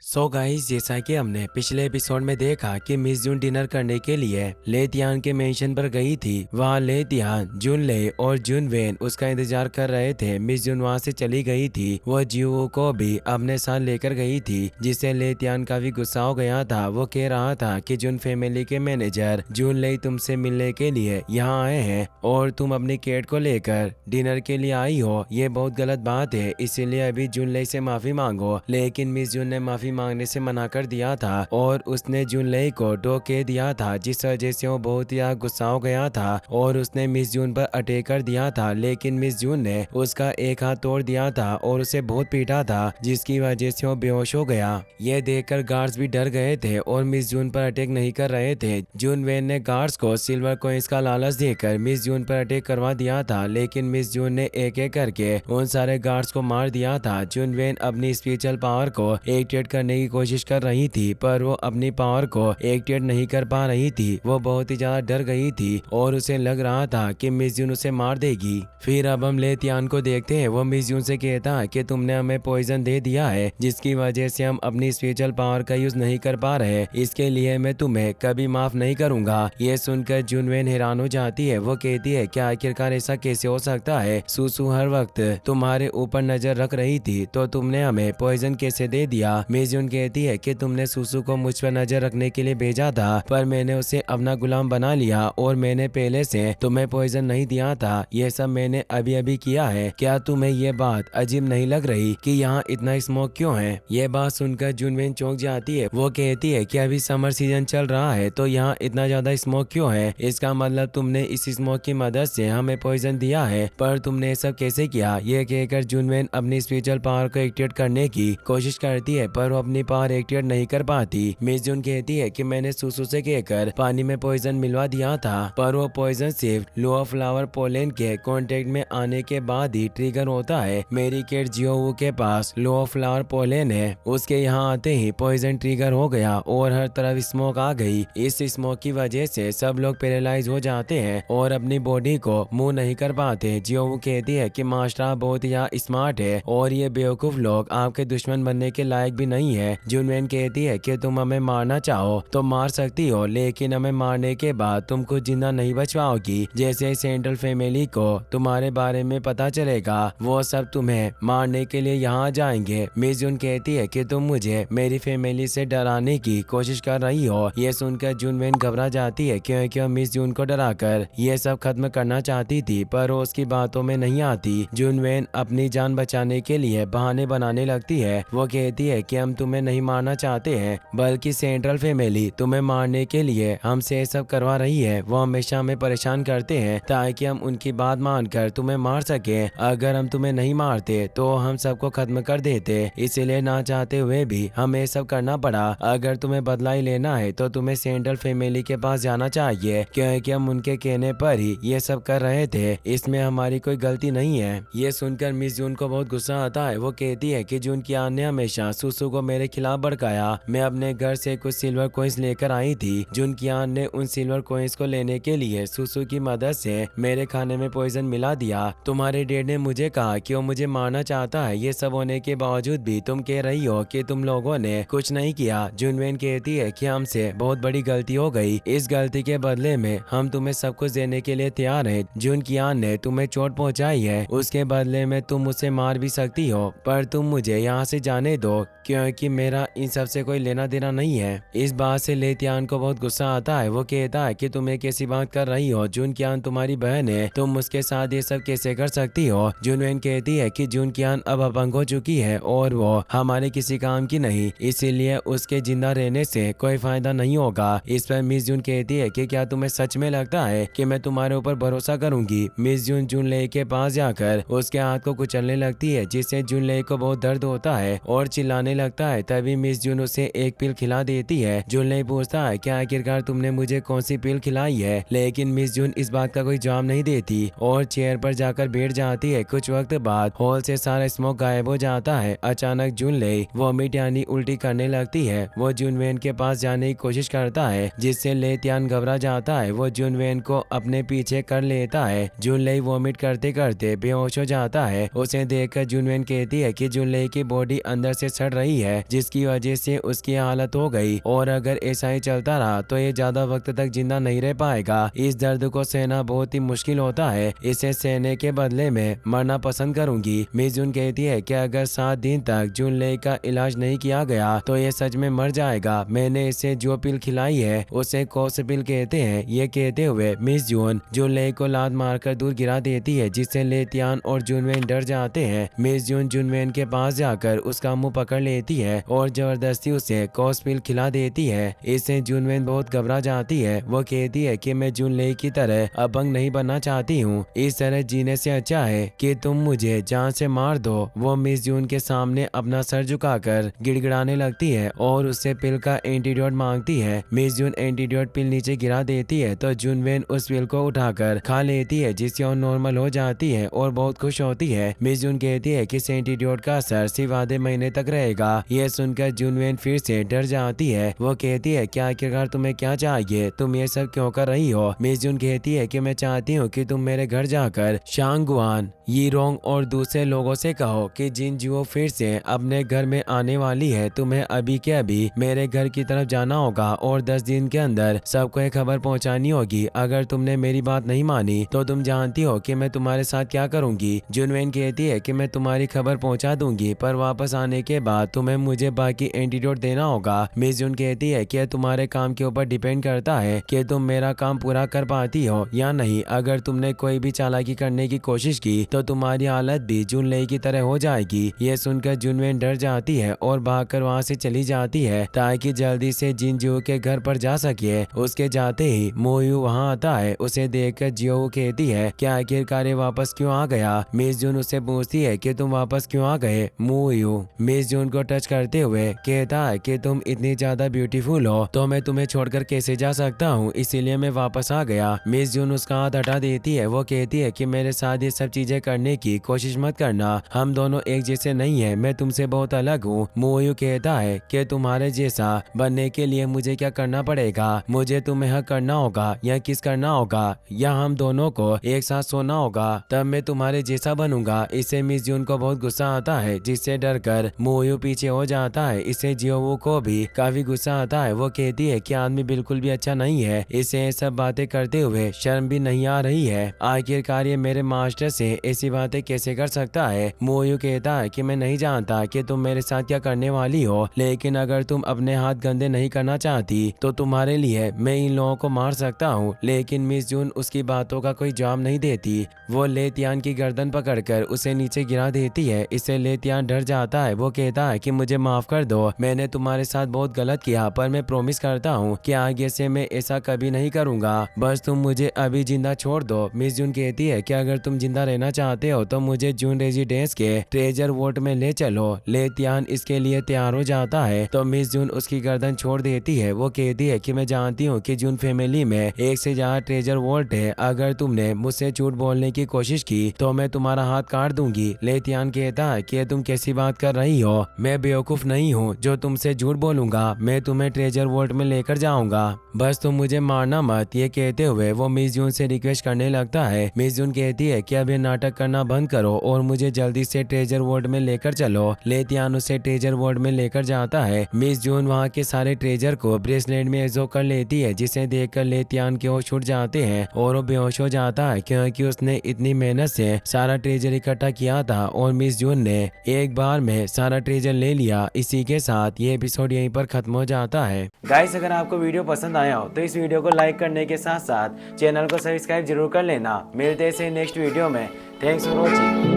So guys, जैसा कि हमने पिछले एपिसोड में देखा कि मिस जून डिनर करने के लिए लेतियान के मेंशन पर गई थी। वहाँ लेतियान, जुनले और जुनवेन उसका इंतजार कर रहे थे। मिस जून वहाँ से चली गई थी। वो जिवू को भी अपने साथ लेकर गई थी, जिससे लेतियान काफी गुस्सा हो गया था। वो कह रहा था कि जुन फैमिली के मैनेजर जुनले तुमसे मिलने के लिए यहाँ आए हैं और तुम अपनी केट को लेकर डिनर के लिए आई हो। ये बहुत गलत बात है, इसीलिए अभी जुनले से माफी मांगो। लेकिन मिस जून ने माफी मांगने से मना कर दिया था और उसने जुनले को कह दिया था, जिस वजह से वो बहुत ही गुस्सा हो गया था और उसने मिस जून पर अटैक कर दिया था। लेकिन मिस जून ने उसका एक हाथ तोड़ दिया था और उसे बहुत पीटा था, जिसकी वजह से वो बेहोश हो गया। यह देखकर गार्ड्स भी डर गए थे और मिस जून पर अटैक नहीं कर रहे थे। जून वेन ने गार्ड्स को सिल्वर कॉइंस का लालच देकर मिस जून पर अटैक करवा दिया था, लेकिन मिस जून ने एक एक करके उन सारे गार्ड्स को मार दिया था। जून वेन अपनी स्पिरिचुअल पावर को एक्टिवेट करने की कोशिश कर रही थी, पर वो अपनी पावर को एक्टिवेट नहीं कर पा रही थी। वो बहुत ही ज्यादा डर गई थी और उसे लग रहा था कि मिस जून उसे मार देगी। फिर अब हम लेतियान को देखते हैं। वो मिस जून से कहता है कि तुमने हमें पॉइजन दे दिया है, जिसकी वजह से हम अपनी स्पिरिचुअल पावर का यूज नहीं कर पा रहे। इसके लिए मैं तुम्हें कभी माफ नहीं करूंगा। ये सुनकर जुनवेन हैरान हो जाती है। वो कहती है कि आखिरकार ऐसा कैसे हो सकता है? सुसु हर वक्त तुम्हारे ऊपर नजर रख रही थी, तो तुमने हमें पॉइजन कैसे दे दिया? मिस जून कहती है कि तुमने सुसु को मुझ पर नजर रखने के लिए भेजा था, पर मैंने उसे अपना गुलाम बना लिया और मैंने पहले से तुम्हें पॉइजन नहीं दिया था। ये सब मैंने अभी अभी किया है। क्या तुम्हें ये बात अजीब नहीं लग रही कि यहाँ इतना स्मोक क्यों है? ये बात सुनकर जुनवेन चौंक जाती है। वो कहती है कि अभी समर सीजन चल रहा है, तो यहाँ इतना ज्यादा स्मोक क्यों है? इसका मतलब तुमने इस स्मोक की मदद से हमें पॉइजन दिया है। पर तुमने ये सब कैसे किया? ये कहकर जुनवेन अपनी स्पिरिचुअल पावर को एक्टिवेट करने की कोशिश करती है, पर वो अपनी पावर एक्टिवेट नहीं कर पाती। मिस जून कहती है कि मैंने सुसु से कहकर पानी में पॉइजन मिलवा दिया था, पर वो पॉइजन सिर्फ लोहा फ्लावर पोलन के कांटेक्ट में आने के बाद ही ट्रिगर होता है। मेरी केट जियोवू के पास लोहा फ्लावर पोलन है। उसके यहाँ आते ही पॉइजन ट्रिगर हो गया और हर तरफ स्मोक आ गई। इस स्मोक की वजह से सब लोग पैरालाइज हो जाते हैं और अपनी बॉडी को मूव नहीं कर पाते। जियोवू कहती है कि मास्टर आप बहुत ही स्मार्ट है और ये बेवकूफ लोग आपके दुश्मन बनने के लायक भी नहीं है। जुनवेन कहती है कि तुम हमें मारना चाहो तो मार सकती हो, लेकिन हमें मारने के बाद तुम कुछ जिंदा नहीं बच पाओगी। जैसे सेंट्रल फैमिली को तुम्हारे बारे में पता चलेगा, वो सब तुम्हें मारने के लिए यहाँ जाएंगे। मिस जून कहती है कि तुम मुझे मेरी फैमिली से डराने की कोशिश कर रही हो। ये सुनकर जुनवेन घबरा जाती है, क्योंकि वो मिस जून को डराकर ये सब खत्म करना चाहती थी, पर वो उसकी बातों में नहीं आती। जुनवेन अपनी जान बचाने के लिए बहाने बनाने लगती है। वो कहती है कि हम तुम्हें नहीं मारना चाहते हैं, बल्कि सेंट्रल फैमिली तुम्हें मारने के लिए हमसे ये सब करवा रही है। वो हमेशा हमें परेशान करते हैं ताकि हम उनकी बात मानकर तुम्हें मार सके। अगर हम तुम्हें नहीं मारते तो हम सबको खत्म कर देते, इसीलिए ना चाहते हुए भी हमें सब करना पड़ा। अगर तुम्हें बदला ही लेना है तो तुम्हें सेंट्रल फैमिली के पास जाना चाहिए, क्योंकि हम उनके कहने पर ही ये सब कर रहे थे। इसमें हमारी कोई गलती नहीं है। ये सुनकर मिस जून को बहुत गुस्सा आता है। वो कहती है कि जून कियान ने हमेशा सुसु को मेरे खिलाफ भड़काया। मैं अपने घर से कुछ सिल्वर कॉइंस लेकर आई थी। जून कियान ने उन सिल्वर कॉइंस को लेने के लिए सुसु की मदद से मेरे खाने में पॉइजन मिला दिया। तुम्हारे डैड ने मुझे कहा कि वो मुझे मारना चाहता है। ये सब होने के बावजूद भी तुम कह रही हो कि तुम लोगों ने कुछ नहीं किया। जुनवेन कहती है कि हमसे बहुत बड़ी गलती हो गई। इस गलती के बदले में हम तुम्हें सब कुछ देने के लिए तैयार हैं। जून कियान ने तुम्हें चोट पहुंचाई है, उसके बदले में तुम उसे मार भी सकती हो, पर तुम मुझे यहाँ से जाने दो, क्योंकि मेरा इन सब से कोई लेना देना नहीं है। इस बात से लेतियान को बहुत गुस्सा आता है। वो कहता है कि तुम एक कैसी बात कर रही हो? जून कियान तुम्हारी बहन है, तुम उसके साथ ये सब कैसे कर सकती हो? जुनवेन कहती है कि जून कियान अब अपंग हो चुकी है और वो हमारे किसी काम की नहीं, इसीलिए उसके जिंदा रहने से कोई फायदा नहीं होगा। इस पर मिस जून कहती है कि क्या तुम्हें सच में लगता है कि मैं तुम्हारे ऊपर भरोसा करूंगी? मिस जून जुनले के पास जाकर उसके हाथ को कुचलने लगती है, जिससे जुनले को बहुत दर्द होता है और चिल्लाने लगता है। तभी मिस जून उसे एक पिल खिला देती है। जुनले पूछता है कि आखिरकार तुमने मुझे कौन सी पिल खिलाई है, लेकिन मिस जून इस बात का कोई जवाब नहीं देती और चेयर पर जाकर बैठ जाती है। कुछ वक्त बाद हॉल से सारा स्मोक गायब हो जाता है। अचानक जुनले वॉमिट यानी उल्टी करने लगती है। वो जुनवेन के पास जाने की कोशिश करता है, जिससे लेतियान घबरा जाता है। वो जुनवेन को अपने पीछे कर लेता है। जुनले वॉमिट करते करते बेहोश हो जाता है। उसे देखकर जुनवेन कहती है कि जुनले की बॉडी अंदर से सड़ रही है है, जिसकी वजह से उसकी हालत हो गई। और अगर ऐसा ही चलता रहा तो ये ज्यादा वक्त तक जिंदा नहीं रह पाएगा। इस दर्द को सहना बहुत ही मुश्किल होता है, इसे सहने के बदले में मरना पसंद करूंगी। मिजुन कहती है कि अगर 7 दिन तक जुनले का इलाज नहीं किया गया तो ये सच में मर जाएगा। मैंने इसे जो पिल खिलाई है उसे कोस पिल कहते हैं। ये कहते हुए मिस जून जुनले को लात मारकर दूर गिरा देती है, जिससे लेतियान और जुनवेन डर जाते हैं। मिस जून जुनवेन के पास जाकर उसका मुंह पकड़ लेती है और जबरदस्ती उसे कोस पिल खिला देती है। इससे जुनवेन बहुत घबरा जाती है। वो कहती है कि मैं जुनले की तरह अपंग नहीं बनना चाहती हूँ, इस तरह जीने से अच्छा है कि तुम मुझे जान से मार दो। वो मिस जून के सामने अपना सर झुकाकर गिड़गिड़ाने लगती है और उससे पिल का एंटीडोट मांगती है। मिस जून एंटीडोट पिल नीचे गिरा देती है तो जुनवेन उस पिल को उठाकर खा लेती है, जिससे वो नॉर्मल हो जाती है और बहुत खुश होती है। मिस जून कहती है कि एंटीडोट का असर सिर्फ आधे महीने तक रहेगा। यह सुनकर जुनवेन फिर से डर जाती है। वो कहती है कि आखिरकार तुम्हें क्या चाहिए, तुम ये सब क्यों कर रही हो? मिस जून कहती है कि मैं चाहती हूँ कि तुम मेरे घर जाकर शांगवान, यीरोंग और दूसरे लोगों से कहो कि जिनजुओ फिर से अपने घर में आने वाली है। तुम्हें अभी के अभी मेरे घर की तरफ जाना होगा और 10 दिन के अंदर सबको एक खबर पहुंचानी होगी। अगर तुमने मेरी बात नहीं मानी तो तुम जानती हो कि मैं तुम्हारे साथ क्या करूंगी। जुनवेन कहती है कि मैं तुम्हारी खबर पहुंचा दूंगी, पर वापस आने के बाद तुम्हें मुझे बाकी एंटीडोट देना होगा। मिस जून कहती है कि तुम्हारे काम के ऊपर डिपेंड करता है कि तुम मेरा काम पूरा कर पाती हो या नहीं। अगर तुमने कोई भी चालाकी करने की कोशिश की तो तुम्हारी हालत भी जुनले की तरह हो जाएगी। ये सुनकर जुनवेन डर जाती है और भागकर वहाँ से चली जाती है ताकि जल्दी से जिनजू के घर पर जा सके। उसके जाते ही मोयू वहाँ आता है। उसे देखकर जियो कहती है कि आखिरकार वापस क्यों आ गया। मिस जून उससे पूछती है कि तुम वापस क्यों आ गए। मोयू मिस जून को टच करते हुए कहता है कि तुम इतनी ज्यादा ब्यूटीफुल हो तो मैं तुम्हें छोड़कर कैसे जा सकता हूँ, इसीलिए मैं वापस आ गया। मिस जून उसका हाथ हटा देती है। वो कहती है कि मेरे साथ ये सब चीजें करने की कोशिश मत करना, हम दोनों एक जैसे नहीं है, मैं तुमसे बहुत अलग हूँ। मोयू कहता है कि तुम्हारे जैसा बनने के लिए मुझे क्या करना पड़ेगा? मुझे तुम्हें हक करना होगा या किस करना होगा या हम दोनों को एक साथ सोना होगा, तब मैं तुम्हारे जैसा बनूंगा। इससे मिस जून को बहुत गुस्सा आता है, जिससे डरकर मोयू पीछे हो जाता है। इससे जियो को भी काफी गुस्सा आता है। वो कहती है कि आदमी बिल्कुल भी अच्छा नहीं है, इसे ये सब बातें करते हुए शर्म भी नहीं आ रही है। आखिरकार ये मेरे मास्टर से ऐसी बातें कैसे कर सकता है? मोयू कहता है कि मैं नहीं जानता कि तुम मेरे साथ क्या करने वाली हो, लेकिन अगर तुम अपने हाथ गंदे नहीं करना चाहती तो तुम्हारे लिए मैं इन लोगों को मार सकता हूँ। लेकिन मिस जून उसकी बातों का कोई जवाब नहीं देती। वो लेतियान की गर्दन पकड़कर उसे नीचे गिरा देती है। इससे लेतियान डर जाता है। वो कहता है कि मुझे माफ कर दो, मैंने तुम्हारे साथ बहुत गलत किया, पर मैं प्रॉमिस करता हूँ कि आगे से मैं ऐसा कभी नहीं करूँगा, बस तुम मुझे अभी जिंदा छोड़ दो। मिस जून कहती है कि अगर तुम जिंदा रहना चाहते हो तो मुझे जून रेजिडेंस के ट्रेजर वोट में ले चलो। लेतियान इसके लिए तैयार हो जाता है तो मिस जून उसकी गर्दन छोड़ देती है। वो कहती है कि मैं जानती हूँ कि जून फैमिली में एक से ज्यादा ट्रेजर वोल्ट है, अगर तुमने मुझसे झूठ बोलने की कोशिश की तो मैं तुम्हारा हाथ काट दूंगी। लेतियान कहता है कि तुम कैसी बात कर रही हो, मैं बेवकूफ नहीं हूँ जो तुमसे झूठ बोलूंगा, मैं तुम्हें ट्रेजर वोल्ट में लेकर जाऊंगा, बस तुम मुझे मारना मत। ये कहते हुए वो मिस जून से रिक्वेस्ट करने लगता है। मिस जून कहती है कि अब ये नाटक करना बंद करो और मुझे जल्दी से ट्रेजर वोल्ट में लेकर चलो। लेतियान उसे ट्रेजर वोल्ट में लेकर जाता है। मिस जून वहाँ के सारे ट्रेजर को ब्रेसलेट में एब्जॉर्ब कर लेती है, जिसे देखकर लेतियान के होश उड़ जाते हैं और वो बेहोश हो जाता है, क्योंकि उसने इतनी मेहनत से सारा ट्रेजर इकट्ठा किया था और मिस जून ने एक बार में सारा ट्रेजर ले लिया। इसी के साथ ये एपिसोड यहीं पर खत्म हो जाता है। गाइस, अगर आपको वीडियो पसंद आया हो तो इस वीडियो को लाइक करने के साथ साथ चैनल को सब्सक्राइब जरूर कर लेना। मिलते हैं नेक्स्ट वीडियो में। Thanks for watching.